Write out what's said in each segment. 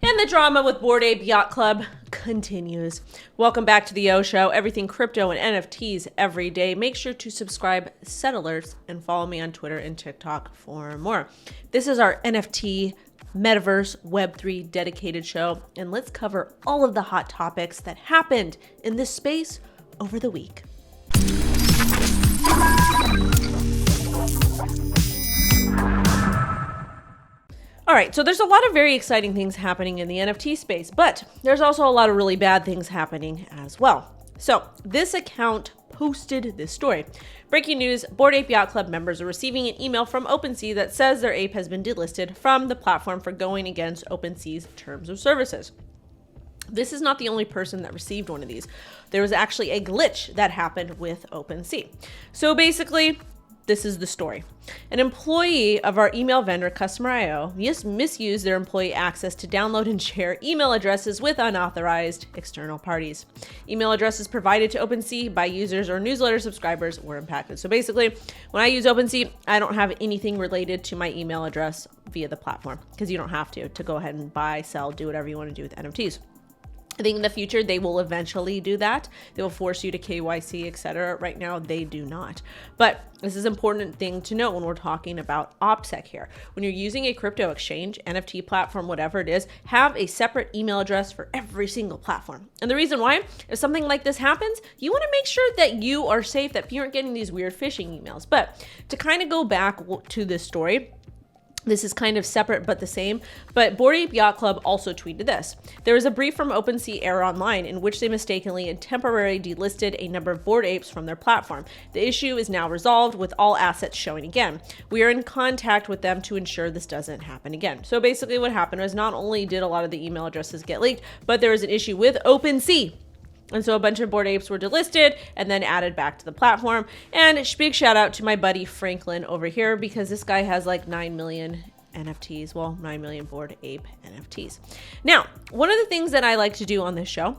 And the drama with Bored Ape Yacht Club continues. Welcome back to the O Show, everything crypto and NFTs every day. Make sure to subscribe, set alerts, and follow me on Twitter and TikTok for more. This is our NFT, Metaverse, Web3 dedicated show, and let's cover all of the hot topics that happened in this space over the week. All right, so there's a lot of very exciting things happening in the NFT space, but there's also a lot of really bad things happening as well. So this account posted this story. Breaking news, Bored Ape Yacht Club members are receiving an email from OpenSea that says their ape has been delisted from the platform for going against OpenSea's terms of services. This is not the only person that received one of these. There was actually a glitch that happened with OpenSea. So basically, this is the story. An employee of our email vendor, Customer.io, misused their employee access to download and share email addresses with unauthorized external parties. Email addresses provided to OpenSea by users or newsletter subscribers were impacted. So basically, when I use OpenSea, I don't have anything related to my email address via the platform, because you don't have to go ahead and buy, sell, do whatever you want to do with NFTs. I think in the future, they will eventually do that. They will force you to KYC, etc. Right now, they do not. But this is an important thing to know when we're talking about OPSEC here. When you're using a crypto exchange, NFT platform, whatever it is, have a separate email address for every single platform. And the reason why, if something like this happens, you want to make sure that you are safe, that you aren't getting these weird phishing emails. But to kind of go back to this story, this is kind of separate but the same, but Bored Ape Yacht Club also tweeted this. There was a brief from OpenSea Air Online in which they mistakenly and temporarily delisted a number of Bored Apes from their platform. The issue is now resolved with all assets showing again. We are in contact with them to ensure this doesn't happen again. So basically what happened was not only did a lot of the email addresses get leaked, but there was an issue with OpenSea. And so a bunch of Bored Apes were delisted and then added back to the platform. And big shout out to my buddy Franklin over here, because this guy has like 9 million NFTs. Well, 9 million Bored Ape NFTs. Now, one of the things that I like to do on this show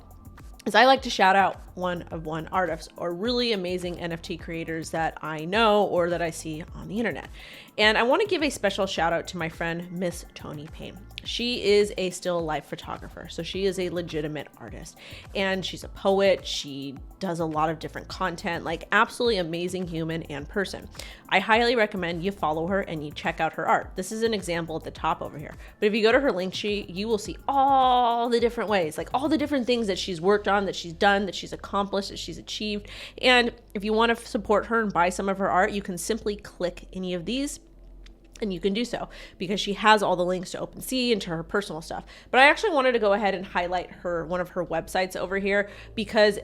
is I like to shout out one artists or really amazing NFT creators that I know or that I see on the internet. And I want to give a special shout out to my friend, Miss Toni Payne. She is a still life photographer. So she is a legitimate artist and she's a poet. She does a lot of different content, like absolutely amazing human and person. I highly recommend you follow her and you check out her art. This is an example at the top over here. But if you go to her link sheet, you will see all the different ways, like all the different things that she's worked on, that she's done, that she's accomplished, that she's achieved. And if you want to support her and buy some of her art, you can simply click any of these. And you can do so because she has all the links to OpenSea and to her personal stuff. But I actually wanted to go ahead and highlight one of her websites over here because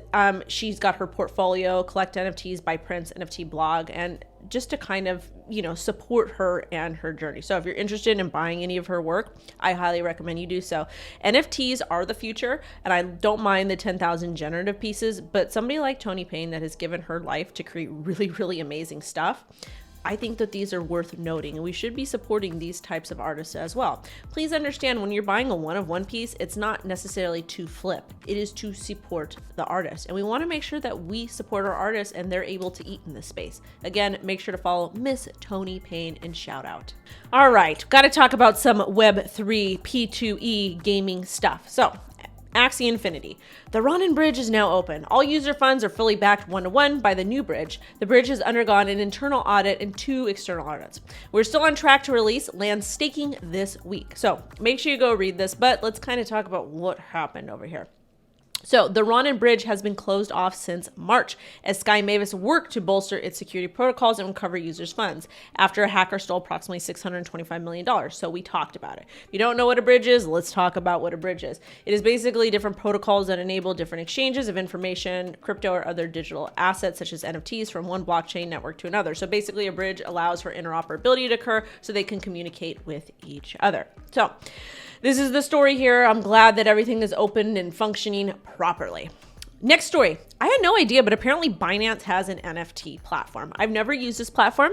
she's got her portfolio, Collect NFTs by Prince, NFT blog, and just to kind of, support her and her journey. So if you're interested in buying any of her work, I highly recommend you do so. NFTs are the future, and I don't mind the 10,000 generative pieces, but somebody like Toni Payne that has given her life to create really, really amazing stuff, I think that these are worth noting, and we should be supporting these types of artists as well. Please understand, when you're buying a one-of-one piece, it's not necessarily to flip. It is to support the artist. And we want to make sure that we support our artists and they're able to eat in this space. Again, make sure to follow Miss Toni Payne and shout out. All right, got to talk about some Web3 P2E gaming stuff. So, axieinfinity. The Ronin bridge is now open. All user funds are fully backed one-to-one by the new bridge. The bridge has undergone an internal audit and 2 external audits. We're still on track to release land staking this week. So make sure you go read this, but let's kind of talk about what happened over here. So the Ronin bridge has been closed off since March as Sky Mavis worked to bolster its security protocols and recover users' funds after a hacker stole approximately $625 million. So we talked about it. If you don't know what a bridge is, let's talk about what a bridge is. It is basically different protocols that enable different exchanges of information, crypto or other digital assets such as NFTs from one blockchain network to another. So basically a bridge allows for interoperability to occur so they can communicate with each other. So this is the story here. I'm glad that everything is open and functioning properly. Next story. I had no idea, but apparently Binance has an NFT platform. I've never used this platform.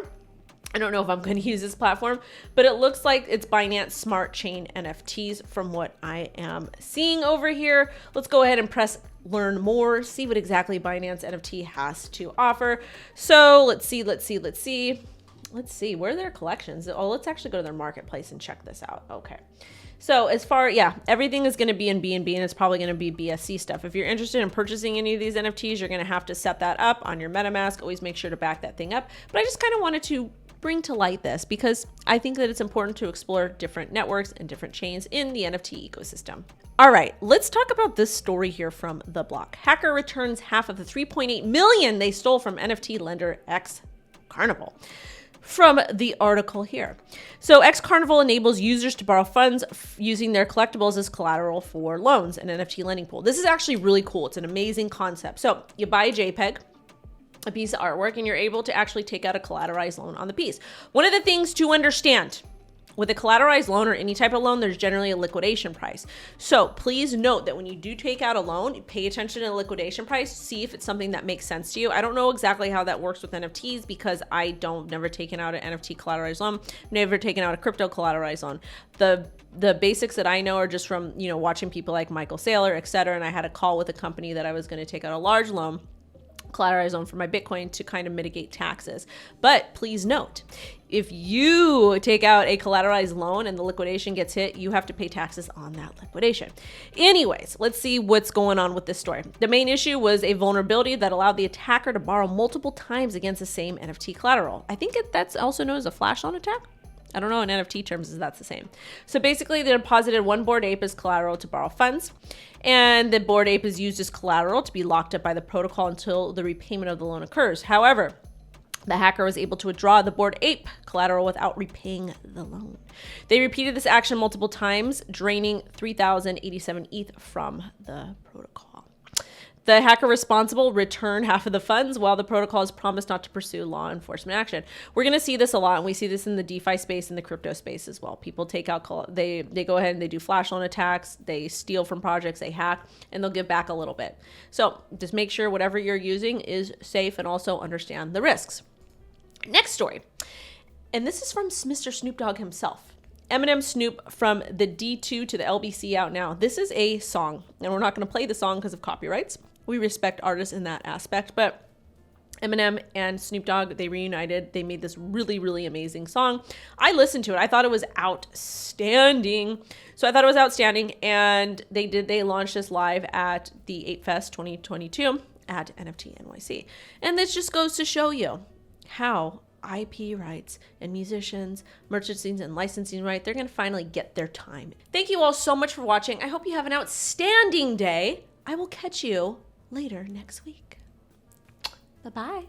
I don't know if I'm going to use this platform, but it looks like it's Binance Smart Chain NFTs from what I am seeing over here. Let's go ahead and press learn more, see what exactly Binance NFT has to offer. So let's see. Where are their collections? Oh, let's actually go to their marketplace and check this out. Okay. So as far, yeah, everything is going to be in BNB, and it's probably going to be BSC stuff. If you're interested in purchasing any of these NFTs, you're going to have to set that up on your MetaMask. Always make sure to back that thing up. But I just kind of wanted to bring to light this because I think that it's important to explore different networks and different chains in the NFT ecosystem. All right, let's talk about this story here from The Block. Hacker returns half of the 3.8 million they stole from NFT lender X Carnival. From the article here. So X Carnival enables users to borrow funds using their collectibles as collateral for loans, an NFT lending pool. This is actually really cool. It's an amazing concept. So you buy a JPEG, a piece of artwork, and you're able to actually take out a collateralized loan on the piece. One of the things to understand with a collateralized loan or any type of loan, there's generally a liquidation price. So please note that when you do take out a loan, pay attention to the liquidation price, see if it's something that makes sense to you. I don't know exactly how that works with NFTs because never taken out an NFT collateralized loan, never taken out a crypto collateralized loan. The basics that I know are just from, watching people like Michael Saylor, et cetera. And I had a call with a company that I was going to take out a large loan, collateralized loan for my Bitcoin to kind of mitigate taxes. But please note, if you take out a collateralized loan and the liquidation gets hit, you have to pay taxes on that liquidation. Anyways, let's see what's going on with this story. The main issue was a vulnerability that allowed the attacker to borrow multiple times against the same NFT collateral. I think that's also known as a flash loan attack. I don't know in NFT terms if that's the same. So basically they deposited one Bored Ape as collateral to borrow funds, and the Bored Ape is used as collateral to be locked up by the protocol until the repayment of the loan occurs. However, the hacker was able to withdraw the Bored Ape collateral without repaying the loan. They repeated this action multiple times, draining 3,087 ETH from the protocol. The hacker responsible returned half of the funds while the protocol has promised not to pursue law enforcement action. We're going to see this a lot, and we see this in the DeFi space and the crypto space as well. People take out, they go ahead and they do flash loan attacks, they steal from projects, they hack, and they'll give back a little bit. So just make sure whatever you're using is safe and also understand the risks. Next story, and this is from Mr. Snoop Dogg himself. Eminem Snoop from the D2 to the LBC out now. This is a song, and we're not going to play the song because of copyrights. We respect artists in that aspect, but Eminem and Snoop Dogg, they reunited. They made this really, really amazing song. I listened to it. I thought it was outstanding. And they launched this live at the Apefest 2022 at NFT NYC. And this just goes to show you how IP rights and musicians, merchandising and licensing right, they're going to finally get their time. Thank you all so much for watching. I hope you have an outstanding day. I will catch you later next week. Bye-bye.